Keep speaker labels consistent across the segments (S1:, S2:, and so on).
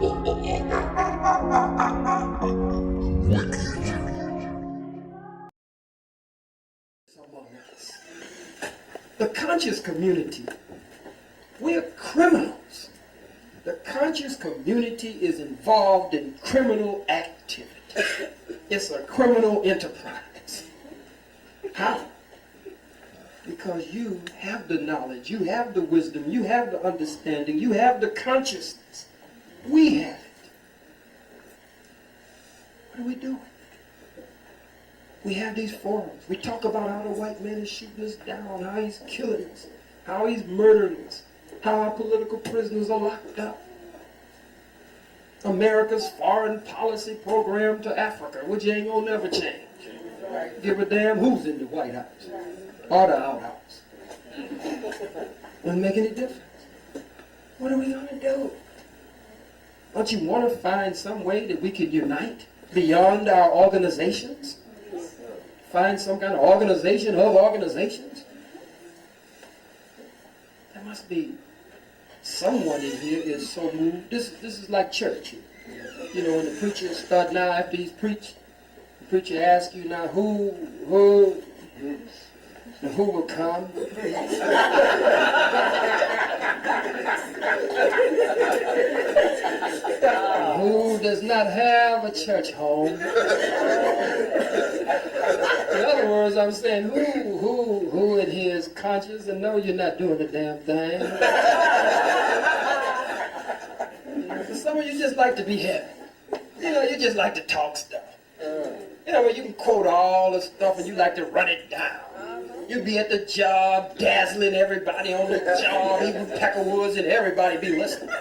S1: Among us. The conscious community, we're criminals. The conscious community is involved in criminal activity. It's a criminal enterprise. How? Because you have the knowledge, you have the wisdom, you have the understanding, you have the consciousness. We have it. What are we doing? We have these forums. We talk about how the white man is shooting us down, how he's killing us, how he's murdering us, how our political prisoners are locked up. America's foreign policy program to Africa, which ain't gonna never change. Give a damn who's in the White House or the outhouse. Doesn't make any difference. What are we gonna do? Don't you want to find some way that we can unite beyond our organizations? Find some kind of organization of organizations? There must be someone in here is so moved. This is like church. You know, when the preacher start now, after he's preached, the preacher asks you now, who will come? Who does not have a church home? In other words, I'm saying, who in here is conscious and know you're not doing the damn thing? For some of you just like to be heavy. You know, you just like to talk stuff. You know, you can quote all the stuff and you like to run it down. You be at the job, dazzling everybody on the job, even Peckerwoods, and everybody be listening.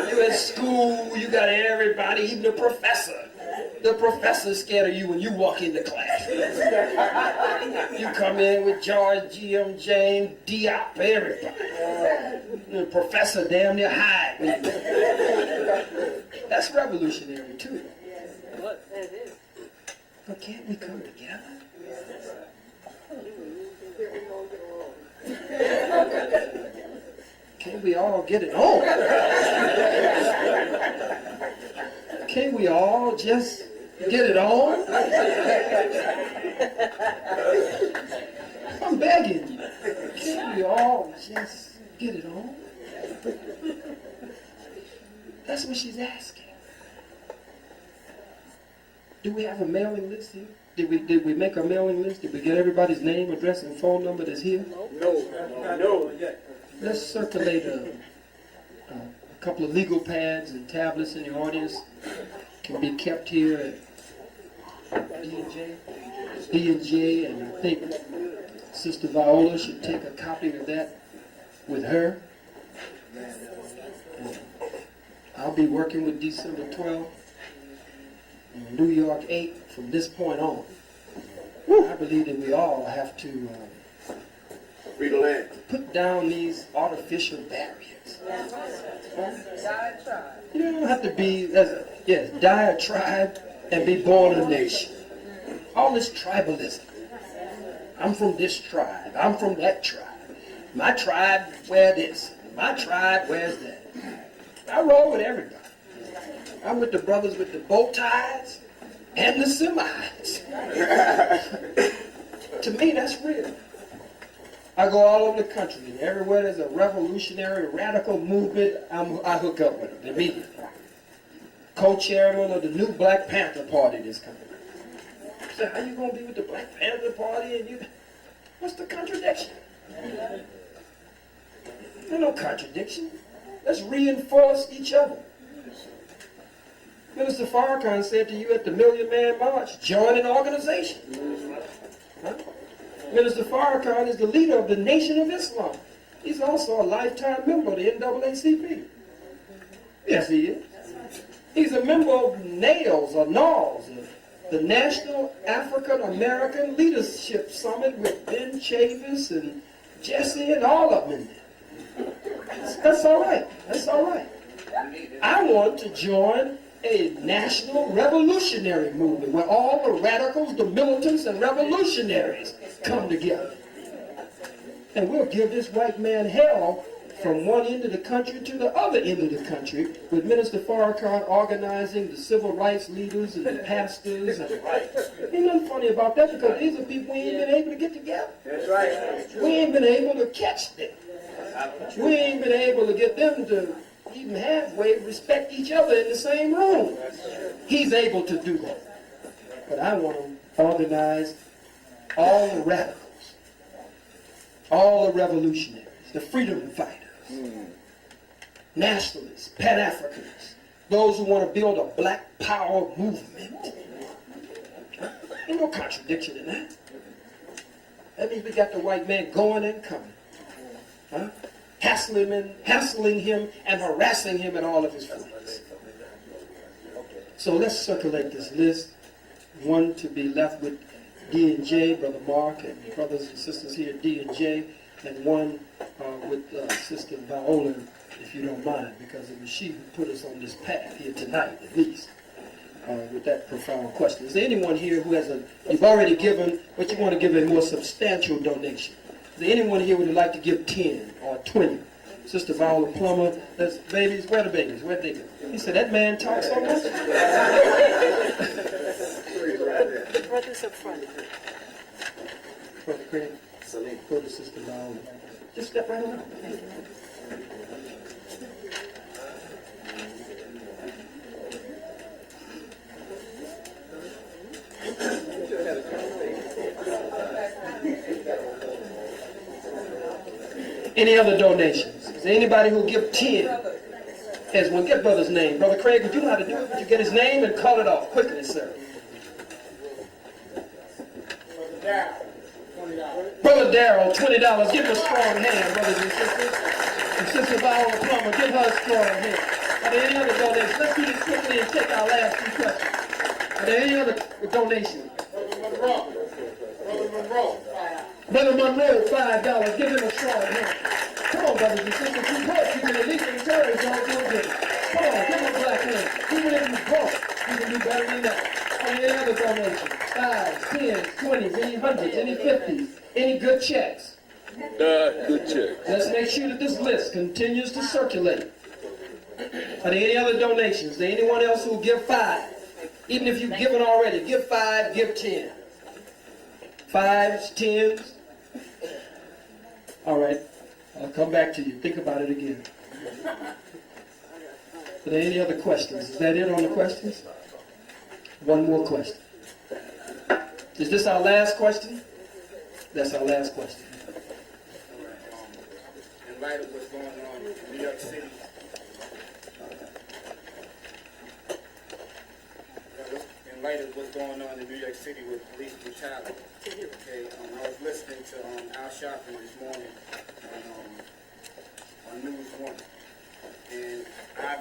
S1: You at school, you got everybody, even the professor. The professor's scared of you when you walk into class. You come in with George, G.M. James, Diop, everybody. The professor damn near hide. That's revolutionary too. But can't we come together? Can't we all get it on? Can't we all just get it on? I'm begging you. Can't we all just get it on? That's what she's asking. Do we have a mailing list here? Did we make a mailing list? Did we get everybody's name, address, and phone number that's here?
S2: No.
S1: Let's circulate a couple of legal pads and tablets in the audience. Can be kept here at D&J, and I think Sister Viola should take a copy of that with her. And I'll be working with December 12th. New York 8 from this point on. I believe that we all have to
S2: Free the land.
S1: put down these artificial barriers. You don't have to be, die a tribe and be born a nation. All this tribalism. I'm from this tribe. I'm from that tribe. My tribe wear this. My tribe wears that. I roll with everybody. I'm with the brothers with the bow ties and the semis. To me, that's real. I go all over the country, and everywhere there's a revolutionary, radical movement, I hook up with them immediately. Co-chairman of the new Black Panther Party this country. I said, how you going to be with the Black Panther Party and you... What's the contradiction? There's no contradiction. Let's reinforce each other. Minister Farrakhan said to you at the Million Man March, join an organization. Huh? Minister Farrakhan is the leader of the Nation of Islam. He's also a lifetime member of the NAACP. Yes, he is. He's a member of NAILS, the National African American Leadership Summit with Ben Chavis and Jesse and all of them in there. That's all right. That's all right. I want to join a national revolutionary movement where all the radicals, the militants, and revolutionaries come together. And we'll give this white man hell from one end of the country to the other end of the country, with Minister Farrakhan organizing the civil rights leaders and the pastors. And ain't nothing funny about that, because these are people we ain't been able to get together.
S2: That's right.
S1: We ain't been able to catch them. We ain't been able to get them to even halfway respect each other in the same room. He's able to do that. But I want to organize all the radicals, all the revolutionaries, the freedom fighters, nationalists, Pan-Africans, those who want to build a black power movement. Ain't no contradiction in that. That means we got the white man going and coming. Huh? Hassling him and harassing him and all of his friends. So let's circulate this list. One to be left with D&J, Brother Mark, and brothers and sisters here at D&J, and one with Sister Viola, if you don't mind, because it was she who put us on this path here tonight, at least, with that profound question. Is there anyone here who has you've already given, but you want to give a more substantial donation? Is there anyone here who would like to give 10 or 20? Sister Viola Plummer, there's babies, where the babies? Where they go? He said, that man talks so much.
S3: Brothers up front.
S1: Brother Craig, go to Sister Viola. Just step right on up. Any other donations? Is there anybody who'll give 10? As one, get brother's name. Brother Craig, would you know how to do it? Would you get his name and call it off quickly, sir? Brother Darrell, $20. Give him a strong hand, brothers and sisters. And Sister Viola Plummer, give her a strong hand. Are there any other donations? Let's do this quickly and take our last few questions. Are there any other donations? Brother Monroe, $5. Give him a strong hand. Come on, brothers and sisters. You broke, you can at least encourage y'all to do it. Come on, give him a black hand. Even if you broke, you can do better than that. Are there any other donations? 5s, 10s, 20s, any 100s, any 50s, any good checks?
S4: Good check.
S1: Let's make sure that this list continues to circulate. Are there any other donations? Is there anyone else who will give 5? Even if you've given already, give 5, give 10. 5s, 10s. All right, I'll come back to you. Think about it again. Are there any other questions? Is that it on the questions? One more question. Is this our last question? That's our last question.
S2: In light of what's going on in New York City, in light of what's going on in New York City with police brutality, okay, I was listening to Al Sharpton this morning on News 1, and I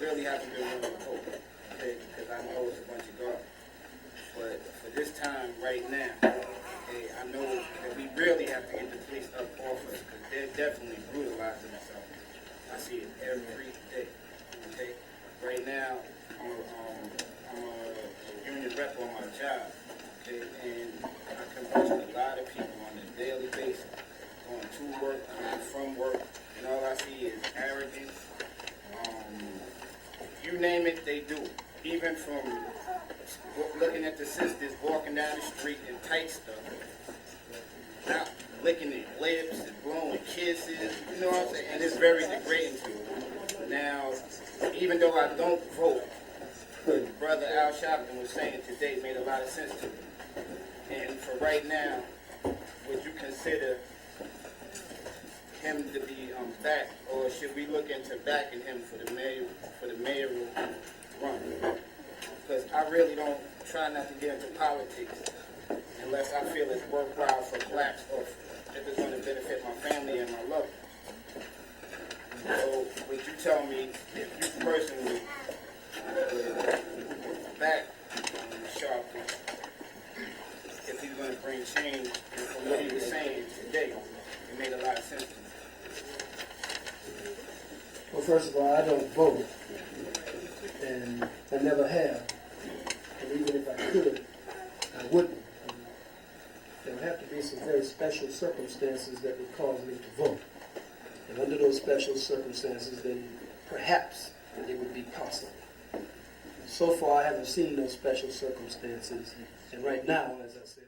S2: really haven't been willing to vote, okay, because I know it's a bunch of garbage. But for this time right now, okay, I know that we really have to get the police up off us, because they're definitely brutalizing themselves. I see it every day. Okay, right now I'm a union rep on my job. Okay, and I converse with a lot of people on a daily basis, going to work, coming from work, and all I see is arrogance. You name it, they do it. Even from looking at the sisters walking down the street in tight stuff, not licking their lips and blowing kisses, you know what I'm saying? And it's very degrading to them. Now, even though I don't vote, what Brother Al Sharpton was saying today made a lot of sense to me. And for right now, would you consider him to be back, or should we look into backing him for the mayoral run? Because I really don't try not to get into politics unless I feel it's worthwhile for blacks or if it's going to benefit my family and my loved ones. So would you tell me if you personally would back Sharpton if he's going to bring change? And from what he was saying today, it made a lot of sense to me.
S1: Well, first of all, I don't vote, and I never have. And even if I could, I wouldn't. There would have to be some very special circumstances that would cause me to vote. And under those special circumstances, then perhaps it would be possible. So far, I haven't seen those special circumstances. And right now, as I said,